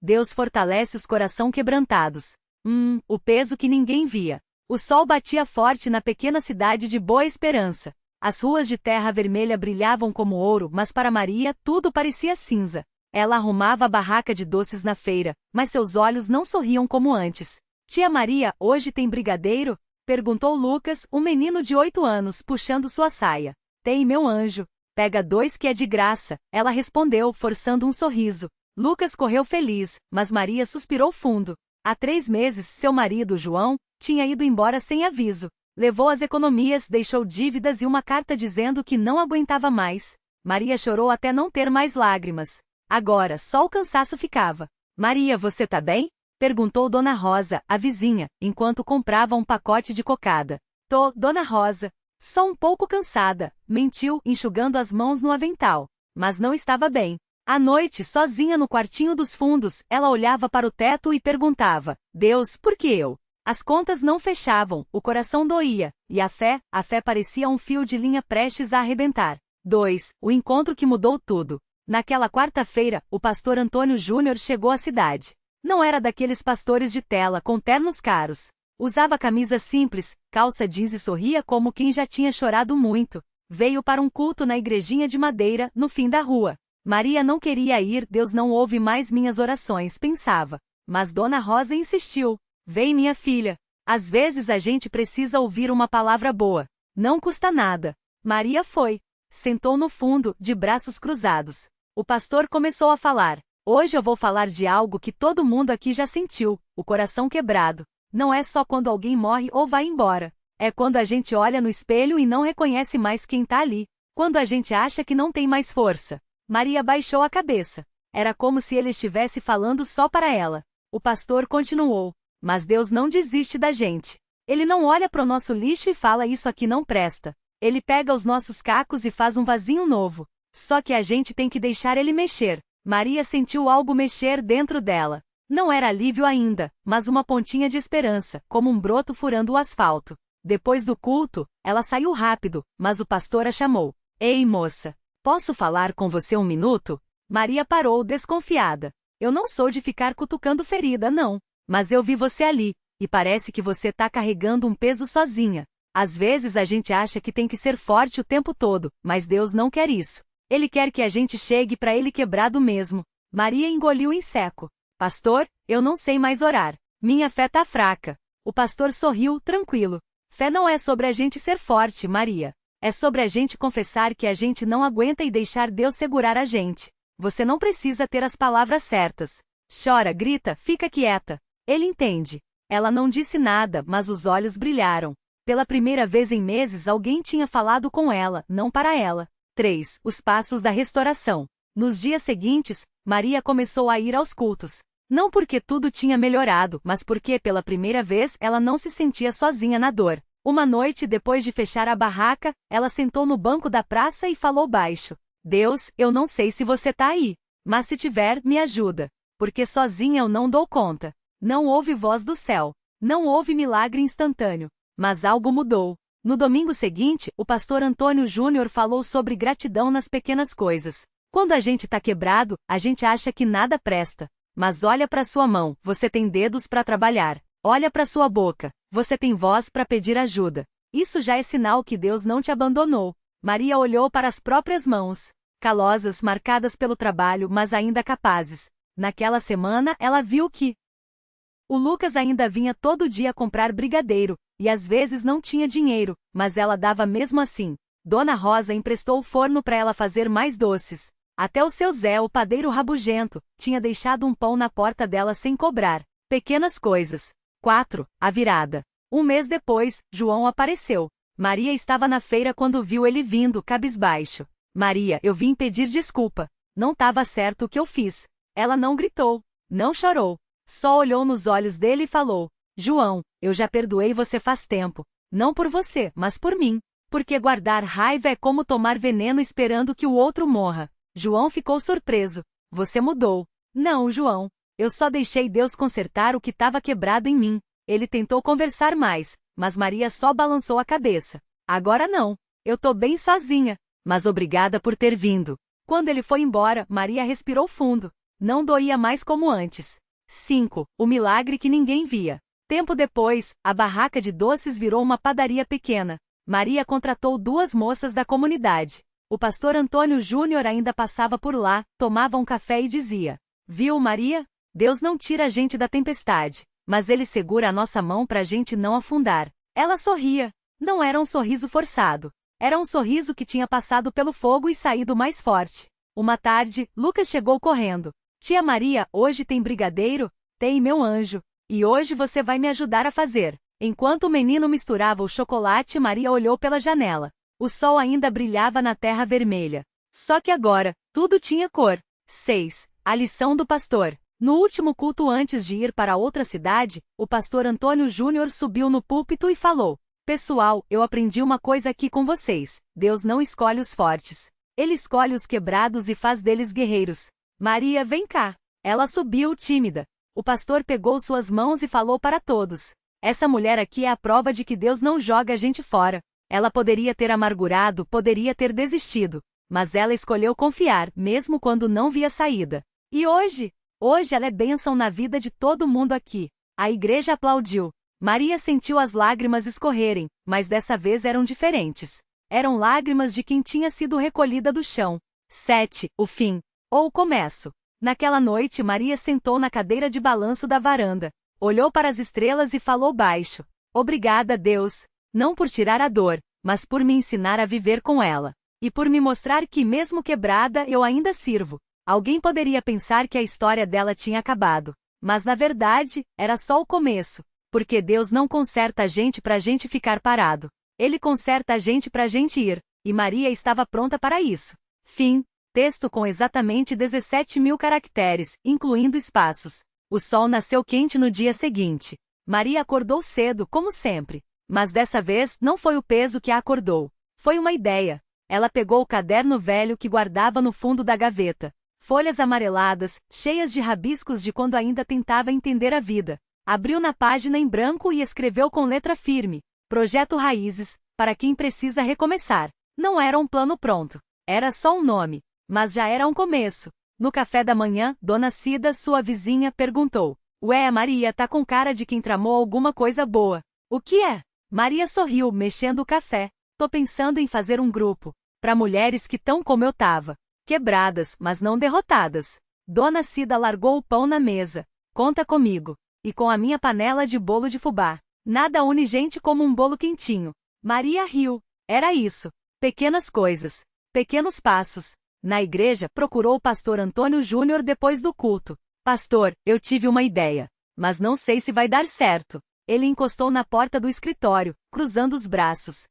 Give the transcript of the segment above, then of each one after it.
Deus fortalece os coração quebrantados. O peso que ninguém via. O sol batia forte na pequena cidade de Boa Esperança. As ruas de terra vermelha brilhavam como ouro, mas para Maria tudo parecia cinza. Ela arrumava a barraca de doces na feira, mas seus olhos não sorriam como antes. Tia Maria, hoje tem brigadeiro? Perguntou Lucas, um menino de 8 anos, puxando sua saia. Tem, meu anjo. Pega 2 que é de graça, ela respondeu, forçando um sorriso. Lucas correu feliz, mas Maria suspirou fundo. Há 3 meses, seu marido, João, tinha ido embora sem aviso. Levou as economias, deixou dívidas e uma carta dizendo que não aguentava mais. Maria chorou até não ter mais lágrimas. Agora, só o cansaço ficava. Maria, você tá bem? Perguntou Dona Rosa, a vizinha, enquanto comprava um pacote de cocada. Tô, Dona Rosa. Só um pouco cansada, mentiu, enxugando as mãos no avental. Mas não estava bem. À noite, sozinha no quartinho dos fundos, ela olhava para o teto e perguntava: Deus, por que eu? As contas não fechavam, o coração doía, e a fé parecia um fio de linha prestes a arrebentar. 2. O encontro que mudou tudo. Naquela quarta-feira, o pastor Antônio Júnior chegou à cidade. Não era daqueles pastores de tela com ternos caros. Usava camisa simples, calça jeans e sorria como quem já tinha chorado muito. Veio para um culto na igrejinha de madeira, no fim da rua. Maria não queria ir, Deus não ouve mais minhas orações, pensava. Mas Dona Rosa insistiu. Vem, minha filha. Às vezes a gente precisa ouvir uma palavra boa. Não custa nada. Maria foi. Sentou no fundo, de braços cruzados. O pastor começou a falar. Hoje eu vou falar de algo que todo mundo aqui já sentiu, o coração quebrado. Não é só quando alguém morre ou vai embora. É quando a gente olha no espelho e não reconhece mais quem tá ali. Quando a gente acha que não tem mais força. Maria baixou a cabeça. Era como se ele estivesse falando só para ela. O pastor continuou. Mas Deus não desiste da gente. Ele não olha para o nosso lixo e fala isso aqui não presta. Ele pega os nossos cacos e faz um vasinho novo. Só que a gente tem que deixar ele mexer. Maria sentiu algo mexer dentro dela. Não era alívio ainda, mas uma pontinha de esperança, como um broto furando o asfalto. Depois do culto, ela saiu rápido, mas o pastor a chamou. Ei, moça, posso falar com você um minuto? Maria parou desconfiada. Eu não sou de ficar cutucando ferida, não. Mas eu vi você ali, e parece que você tá carregando um peso sozinha. Às vezes a gente acha que tem que ser forte o tempo todo, mas Deus não quer isso. Ele quer que a gente chegue para ele quebrado mesmo. Maria engoliu em seco. Pastor, eu não sei mais orar. Minha fé tá fraca. O pastor sorriu, tranquilo. Fé não é sobre a gente ser forte, Maria. É sobre a gente confessar que a gente não aguenta e deixar Deus segurar a gente. Você não precisa ter as palavras certas. Chora, grita, fica quieta. Ele entende. Ela não disse nada, mas os olhos brilharam. Pela primeira vez em meses alguém tinha falado com ela, não para ela. 3. Os passos da restauração. Nos dias seguintes, Maria começou a ir aos cultos. Não porque tudo tinha melhorado, mas porque pela primeira vez ela não se sentia sozinha na dor. Uma noite depois de fechar a barraca, ela sentou no banco da praça e falou baixo. Deus, eu não sei se você tá aí. Mas se tiver, me ajuda. Porque sozinha eu não dou conta. Não houve voz do céu. Não houve milagre instantâneo. Mas algo mudou. No domingo seguinte, o pastor Antônio Júnior falou sobre gratidão nas pequenas coisas. Quando a gente tá quebrado, a gente acha que nada presta. Mas olha para sua mão, você tem dedos para trabalhar. Olha para sua boca, você tem voz para pedir ajuda. Isso já é sinal que Deus não te abandonou. Maria olhou para as próprias mãos, calosas, marcadas pelo trabalho, mas ainda capazes. Naquela semana, ela viu que o Lucas ainda vinha todo dia comprar brigadeiro, e às vezes não tinha dinheiro, mas ela dava mesmo assim. Dona Rosa emprestou o forno para ela fazer mais doces. Até o seu Zé, o padeiro rabugento, tinha deixado um pão na porta dela sem cobrar. Pequenas coisas. 4. A virada. Um mês depois, João apareceu. Maria estava na feira quando viu ele vindo, cabisbaixo. Maria, eu vim pedir desculpa. Não estava certo o que eu fiz. Ela não gritou, não chorou. Só olhou nos olhos dele e falou: João, eu já perdoei você faz tempo. Não por você, mas por mim. Porque guardar raiva é como tomar veneno esperando que o outro morra. João ficou surpreso. Você mudou. Não, João. Eu só deixei Deus consertar o que estava quebrado em mim. Ele tentou conversar mais, mas Maria só balançou a cabeça. Agora não. Eu tô bem sozinha. Mas obrigada por ter vindo. Quando ele foi embora, Maria respirou fundo. Não doía mais como antes. 5. O milagre que ninguém via. Tempo depois, a barraca de doces virou uma padaria pequena. Maria contratou 2 moças da comunidade. O pastor Antônio Júnior ainda passava por lá, tomava um café e dizia: "Viu, Maria? Deus não tira a gente da tempestade, mas Ele segura a nossa mão para a gente não afundar." Ela sorria. Não era um sorriso forçado. Era um sorriso que tinha passado pelo fogo e saído mais forte. Uma tarde, Lucas chegou correndo. "Tia Maria, hoje tem brigadeiro?" "Tem, meu anjo. E hoje você vai me ajudar a fazer." Enquanto o menino misturava o chocolate, Maria olhou pela janela. O sol ainda brilhava na terra vermelha. Só que agora, tudo tinha cor. 6. A lição do pastor. No último culto antes de ir para outra cidade, o pastor Antônio Júnior subiu no púlpito e falou: "Pessoal, eu aprendi uma coisa aqui com vocês. Deus não escolhe os fortes. Ele escolhe os quebrados e faz deles guerreiros. Maria, vem cá." Ela subiu tímida. O pastor pegou suas mãos e falou para todos: "Essa mulher aqui é a prova de que Deus não joga a gente fora. Ela poderia ter amargurado, poderia ter desistido, mas ela escolheu confiar, mesmo quando não via saída. E hoje ela é bênção na vida de todo mundo aqui." A igreja aplaudiu. Maria sentiu as lágrimas escorrerem, mas dessa vez eram diferentes. Eram lágrimas de quem tinha sido recolhida do chão. 7. O fim. Ou o começo. Naquela noite, Maria sentou na cadeira de balanço da varanda, olhou para as estrelas e falou baixo: "Obrigada, Deus. Não por tirar a dor, mas por me ensinar a viver com ela. E por me mostrar que, mesmo quebrada, eu ainda sirvo." Alguém poderia pensar que a história dela tinha acabado. Mas na verdade, era só o começo. Porque Deus não conserta a gente pra gente ficar parado. Ele conserta a gente pra gente ir. E Maria estava pronta para isso. Fim. Texto com exatamente 17.000 caracteres, incluindo espaços. O sol nasceu quente no dia seguinte. Maria acordou cedo, como sempre. Mas dessa vez, não foi o peso que a acordou. Foi uma ideia. Ela pegou o caderno velho que guardava no fundo da gaveta. Folhas amareladas, cheias de rabiscos de quando ainda tentava entender a vida. Abriu na página em branco e escreveu com letra firme: "Projeto Raízes, para quem precisa recomeçar." Não era um plano pronto. Era só um nome. Mas já era um começo. No café da manhã, Dona Cida, sua vizinha, perguntou: "Ué, a Maria tá com cara de quem tramou alguma coisa boa." "O que é?" Maria sorriu, mexendo o café. "Tô pensando em fazer um grupo. Para mulheres que tão como eu tava. Quebradas, mas não derrotadas." Dona Cida largou o pão na mesa. "Conta comigo. E com a minha panela de bolo de fubá. Nada une gente como um bolo quentinho." Maria riu. Era isso. Pequenas coisas. Pequenos passos. Na igreja, procurou o pastor Antônio Júnior depois do culto. "Pastor, eu tive uma ideia. Mas não sei se vai dar certo." Ele encostou na porta do escritório, cruzando os braços.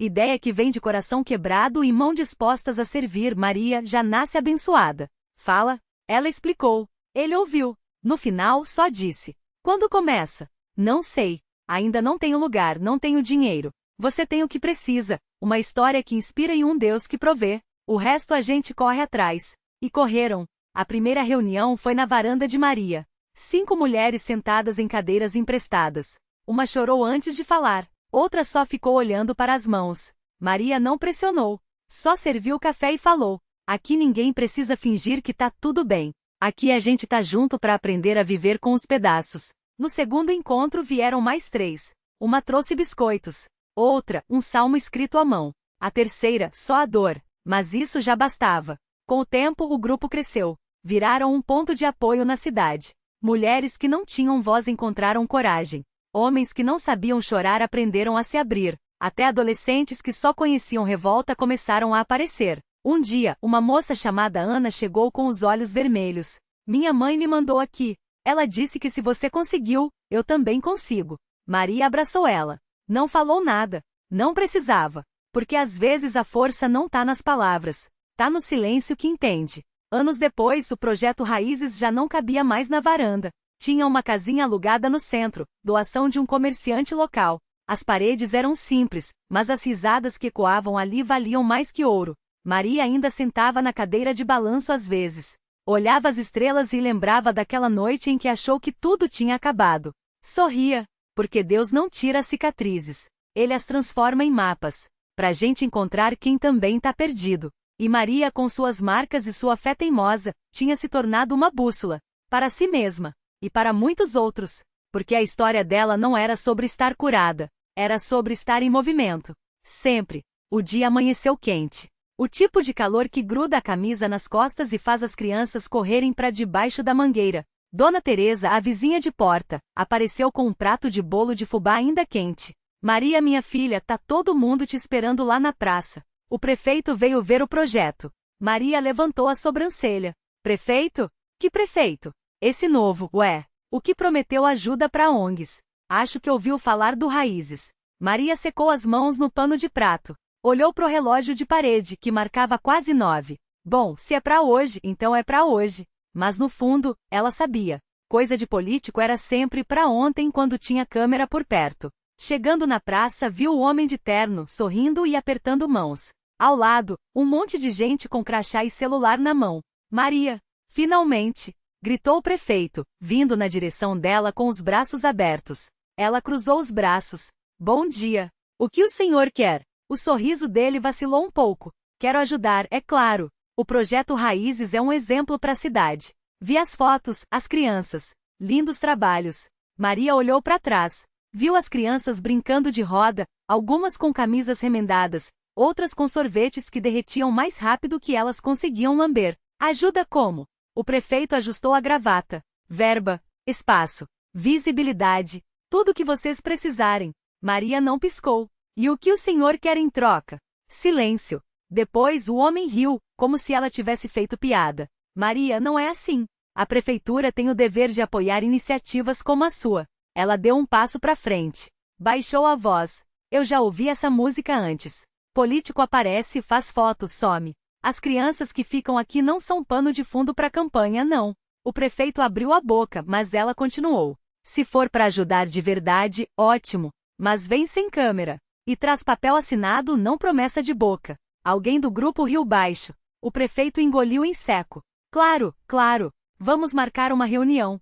Ideia que vem de coração quebrado e mão dispostas a servir. Maria já nasce abençoada. "Fala." Ela explicou. Ele ouviu. No final, só disse: "Quando começa?" "Não sei. Ainda não tenho lugar, não tenho dinheiro." "Você tem o que precisa. Uma história que inspira e um Deus que provê. O resto a gente corre atrás." E correram. A primeira reunião foi na varanda de Maria. 5 mulheres sentadas em cadeiras emprestadas. Uma chorou antes de falar. Outra só ficou olhando para as mãos. Maria não pressionou. Só serviu o café e falou: "Aqui ninguém precisa fingir que tá tudo bem. Aqui a gente tá junto para aprender a viver com os pedaços." No segundo encontro vieram mais 3. Uma trouxe biscoitos. Outra, um salmo escrito à mão. A terceira, só a dor. Mas isso já bastava. Com o tempo, o grupo cresceu. Viraram um ponto de apoio na cidade. Mulheres que não tinham voz encontraram coragem. Homens que não sabiam chorar aprenderam a se abrir. Até adolescentes que só conheciam revolta começaram a aparecer. Um dia, uma moça chamada Ana chegou com os olhos vermelhos. "Minha mãe me mandou aqui. Ela disse que se você conseguiu, eu também consigo." Maria abraçou ela. Não falou nada. Não precisava. Porque às vezes a força não tá nas palavras. Tá no silêncio que entende. Anos depois, o projeto Raízes já não cabia mais na varanda. Tinha uma casinha alugada no centro, doação de um comerciante local. As paredes eram simples, mas as risadas que ecoavam ali valiam mais que ouro. Maria ainda sentava na cadeira de balanço às vezes. Olhava as estrelas e lembrava daquela noite em que achou que tudo tinha acabado. Sorria, porque Deus não tira as cicatrizes. Ele as transforma em mapas, pra gente encontrar quem também tá perdido. E Maria, com suas marcas e sua fé teimosa, tinha se tornado uma bússola, para si mesma, e para muitos outros, porque a história dela não era sobre estar curada, era sobre estar em movimento. Sempre. O dia amanheceu quente. O tipo de calor que gruda a camisa nas costas e faz as crianças correrem para debaixo da mangueira. Dona Teresa, a vizinha de porta, apareceu com um prato de bolo de fubá ainda quente. Maria, minha filha, tá todo mundo te esperando lá na praça. O prefeito veio ver o projeto. Maria levantou a sobrancelha. Prefeito? Que prefeito? Esse novo, ué. O que prometeu ajuda para ONGs. Acho que ouviu falar do Raízes. Maria secou as mãos no pano de prato. Olhou pro relógio de parede, que marcava quase 9. Bom, se é pra hoje, então é pra hoje. Mas no fundo, ela sabia. Coisa de político era sempre pra ontem quando tinha câmera por perto. Chegando na praça, viu o homem de terno, sorrindo e apertando mãos. Ao lado, um monte de gente com crachá e celular na mão. Maria! Finalmente! Gritou o prefeito, vindo na direção dela com os braços abertos. Ela cruzou os braços. Bom dia! O que o senhor quer? O sorriso dele vacilou um pouco. Quero ajudar, é claro. O projeto Raízes é um exemplo para a cidade. Vi as fotos, as crianças. Lindos trabalhos. Maria olhou para trás. Viu as crianças brincando de roda, algumas com camisas remendadas, outras com sorvetes que derretiam mais rápido que elas conseguiam lamber. Ajuda como? O prefeito ajustou a gravata. Verba, espaço, visibilidade, tudo o que vocês precisarem. Maria não piscou. E o que o senhor quer em troca? Silêncio. Depois o homem riu, como se ela tivesse feito piada. Maria, não é assim. A prefeitura tem o dever de apoiar iniciativas como a sua. Ela deu um passo para frente. Baixou a voz. Eu já ouvi essa música antes. Político aparece, faz foto, some. As crianças que ficam aqui não são pano de fundo para campanha, não. O prefeito abriu a boca, mas ela continuou. Se for para ajudar de verdade, ótimo. Mas vem sem câmera. E traz papel assinado, não promessa de boca. Alguém do grupo riu baixo. O prefeito engoliu em seco. Claro, claro. Vamos marcar uma reunião.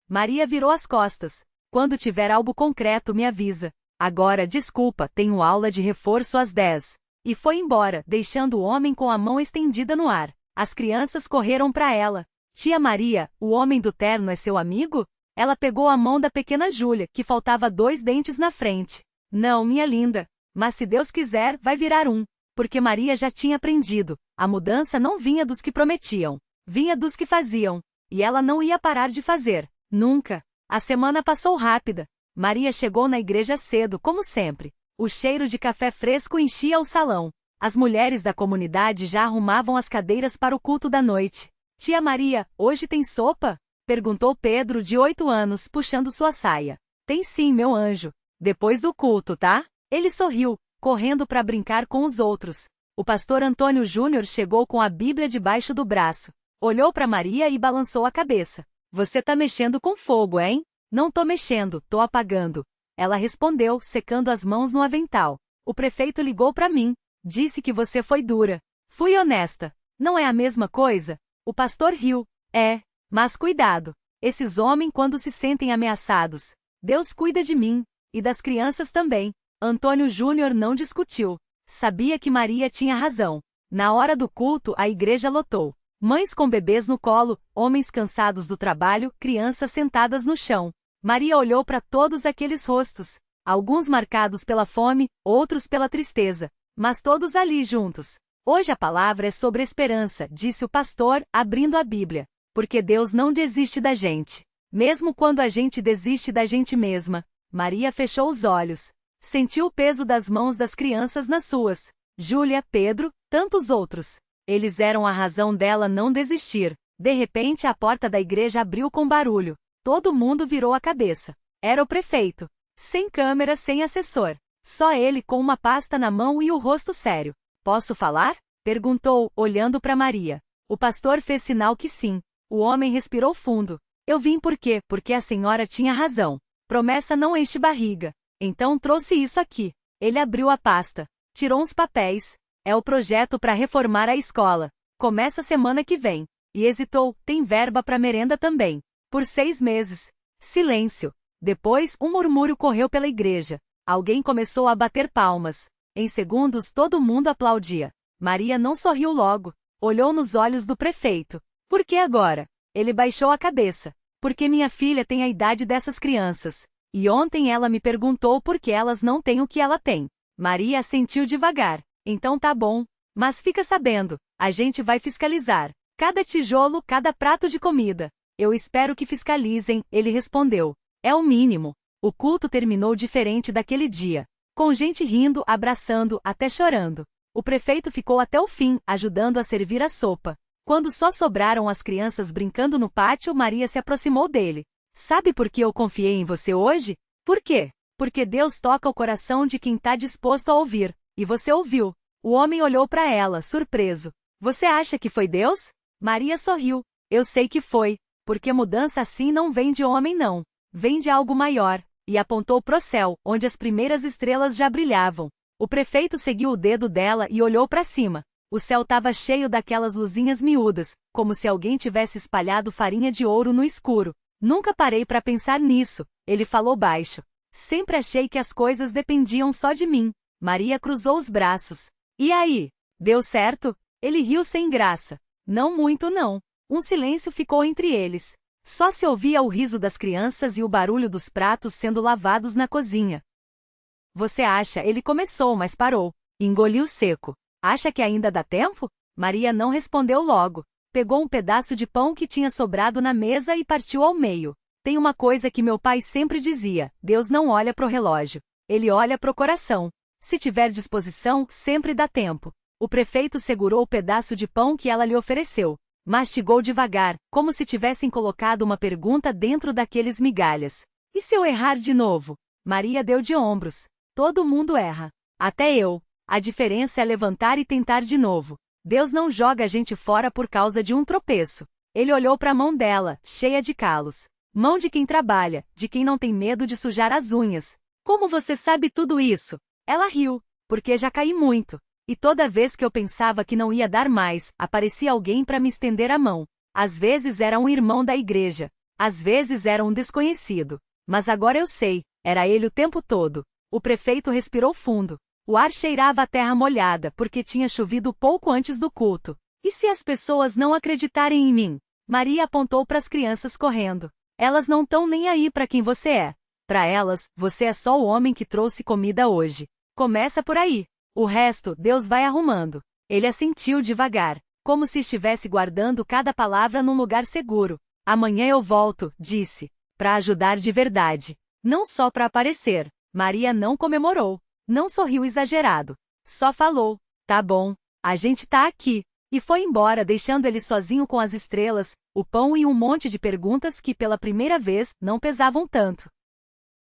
Maria virou as costas. Quando tiver algo concreto, me avisa. Agora, desculpa, tenho aula de reforço às 10. E foi embora, deixando o homem com a mão estendida no ar. As crianças correram para ela. Tia Maria, o homem do terno é seu amigo? Ela pegou a mão da pequena Júlia, que faltava 2 dentes na frente. Não, minha linda. Mas se Deus quiser, vai virar um. Porque Maria já tinha aprendido. A mudança não vinha dos que prometiam. Vinha dos que faziam. E ela não ia parar de fazer. Nunca. A semana passou rápida. Maria chegou na igreja cedo, como sempre. O cheiro de café fresco enchia o salão. As mulheres da comunidade já arrumavam as cadeiras para o culto da noite. Tia Maria, hoje tem sopa? Perguntou Pedro, de 8 anos, puxando sua saia. Tem sim, meu anjo. Depois do culto, tá? Ele sorriu, correndo para brincar com os outros. O pastor Antônio Júnior chegou com a Bíblia debaixo do braço. Olhou para Maria e balançou a cabeça. Você tá mexendo com fogo, hein? Não tô mexendo, tô apagando. Ela respondeu, secando as mãos no avental. O prefeito ligou para mim. Disse que você foi dura. Fui honesta. Não é a mesma coisa? O pastor riu. É, mas cuidado. Esses homens quando se sentem ameaçados. Deus cuida de mim. E das crianças também. Antônio Júnior não discutiu. Sabia que Maria tinha razão. Na hora do culto, a igreja lotou. Mães com bebês no colo, homens cansados do trabalho, crianças sentadas no chão. Maria olhou para todos aqueles rostos. Alguns marcados pela fome, outros pela tristeza. Mas todos ali juntos. Hoje a palavra é sobre esperança, disse o pastor, abrindo a Bíblia. Porque Deus não desiste da gente. Mesmo quando a gente desiste da gente mesma. Maria fechou os olhos. Sentiu o peso das mãos das crianças nas suas. Júlia, Pedro, tantos outros. Eles eram a razão dela não desistir. De repente a porta da igreja abriu com barulho. Todo mundo virou a cabeça. Era o prefeito. Sem câmera, sem assessor. Só ele com uma pasta na mão e o rosto sério. Posso falar? Perguntou, olhando para Maria. O pastor fez sinal que sim. O homem respirou fundo. Eu vim por quê? Porque a senhora tinha razão. Promessa não enche barriga. Então trouxe isso aqui. Ele abriu a pasta. Tirou uns papéis. É o projeto para reformar a escola. Começa semana que vem. E hesitou, tem verba para merenda também. Por 6 meses. Silêncio. Depois, um murmúrio correu pela igreja. Alguém começou a bater palmas. Em segundos todo mundo aplaudia. Maria não sorriu logo. Olhou nos olhos do prefeito. Por que agora? Ele baixou a cabeça. Porque minha filha tem a idade dessas crianças. E ontem ela me perguntou por que elas não têm o que ela tem. Maria assentiu devagar. Então tá bom. Mas fica sabendo, a gente vai fiscalizar. Cada tijolo, cada prato de comida. Eu espero que fiscalizem, ele respondeu. É o mínimo. O culto terminou diferente daquele dia. Com gente rindo, abraçando, até chorando. O prefeito ficou até o fim, ajudando a servir a sopa. Quando só sobraram as crianças brincando no pátio, Maria se aproximou dele. Sabe por que eu confiei em você hoje? Por quê? Porque Deus toca o coração de quem está disposto a ouvir. E você ouviu. O homem olhou para ela, surpreso. Você acha que foi Deus? Maria sorriu. Eu sei que foi. Porque mudança assim não vem de homem não. Vem de algo maior. E apontou pro céu, onde as primeiras estrelas já brilhavam. O prefeito seguiu o dedo dela e olhou para cima. O céu estava cheio daquelas luzinhas miúdas, como se alguém tivesse espalhado farinha de ouro no escuro. Nunca parei para pensar nisso, ele falou baixo. Sempre achei que as coisas dependiam só de mim. Maria cruzou os braços. E aí? Deu certo? Ele riu sem graça. Não muito não. Um silêncio ficou entre eles. Só se ouvia o riso das crianças e o barulho dos pratos sendo lavados na cozinha. Você acha? Ele começou, mas parou. Engoliu seco. Acha que ainda dá tempo? Maria não respondeu logo. Pegou um pedaço de pão que tinha sobrado na mesa e partiu ao meio. Tem uma coisa que meu pai sempre dizia: Deus não olha pro relógio. Ele olha pro coração. Se tiver disposição, sempre dá tempo. O prefeito segurou o pedaço de pão que ela lhe ofereceu. Mastigou devagar, como se tivessem colocado uma pergunta dentro daqueles migalhas. E se eu errar de novo? Maria deu de ombros. Todo mundo erra. Até eu. A diferença é levantar e tentar de novo. Deus não joga a gente fora por causa de um tropeço. Ele olhou para a mão dela, cheia de calos. Mão de quem trabalha, de quem não tem medo de sujar as unhas. Como você sabe tudo isso? Ela riu, porque já caí muito. E toda vez que eu pensava que não ia dar mais, aparecia alguém para me estender a mão. Às vezes era um irmão da igreja. Às vezes era um desconhecido. Mas agora eu sei, era ele o tempo todo. O prefeito respirou fundo. O ar cheirava a terra molhada porque tinha chovido pouco antes do culto. E se as pessoas não acreditarem em mim? Maria apontou para as crianças correndo. Elas não estão nem aí para quem você é. Para elas, você é só o homem que trouxe comida hoje. Começa por aí. O resto, Deus vai arrumando. Ele assentiu devagar, como se estivesse guardando cada palavra num lugar seguro. Amanhã eu volto, disse, para ajudar de verdade. Não só para aparecer. Maria não comemorou. Não sorriu exagerado. Só falou, tá bom, a gente tá aqui. E foi embora deixando ele sozinho com as estrelas, o pão e um monte de perguntas que pela primeira vez não pesavam tanto.